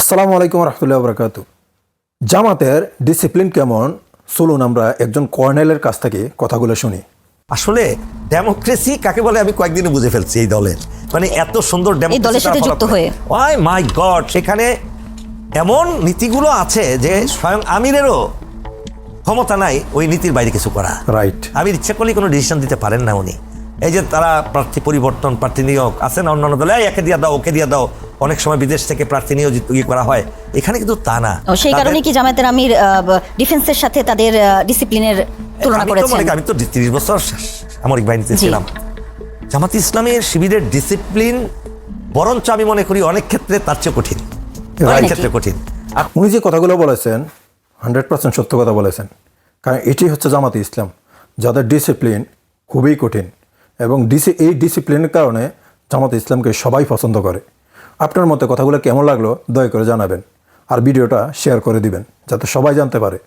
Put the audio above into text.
আসসালামু আলাইকুম রহমতুল্লাহ বরকাতু। জামাতের ডিসিপ্লিন কেমন, চলুন আমরা একজন কর্নেলের কাছ থেকে কথাগুলো শুনি। আসলে ডেমোক্রেসি কাকে বলে আমি কয়েকদিনে বুঝে ফেলছি এই দলের, মানে এত সুন্দর এই দলের সাথে যুক্ত হয়ে ওই মাই গড, সেখানে এমন নীতিগুলো আছে যে স্বয়ং আমিরেরও ক্ষমতা নাই ওই নীতির বাইরে কিছু করা। রাইট। আমির ইচ্ছে করলে কোনো ডিসিশন দিতে পারেন না উনি। এই যে তারা প্রার্থী পরিবর্তন, প্রার্থী নিয়োগ আছে না অন্যান্য দলে, একে দিয়ে দাও ওকে দিয়ে দাও, অনেক সময় বিদেশ থেকে প্রার্থী নিয়োজিত করা হয়, এখানে কিন্তু তা না। সেই কারণে কি জামায়াতের আমির ডিফেন্সের সাথে তাদের ডিসিপ্লিনের তুলনা করেছেন? আমি তো 30 বছর সামরিক বাহিনীতে ছিলাম। জামাত ইসলামের শিবিরের ডিসিপ্লিন বরঞ্চ আমি মনে করি অনেক ক্ষেত্রে তার চেয়ে কঠিন, অনেক ক্ষেত্রে কঠিন। উনি যে কথাগুলো বলেছেন 100% সত্য কথা বলেছেন, কারণ এটি হচ্ছে জামাতে ইসলাম, যাদের ডিসিপ্লিন খুবই কঠিন এবং এই ডিসিপ্লিনের কারণে জামাতে ইসলামকে সবাই পছন্দ করে। আপনার মতে কথাগুলো কেমন লাগলো দয়া করে জানাবেন, আর ভিডিওটা শেয়ার করে দিবেন যাতে সবাই জানতে পারে।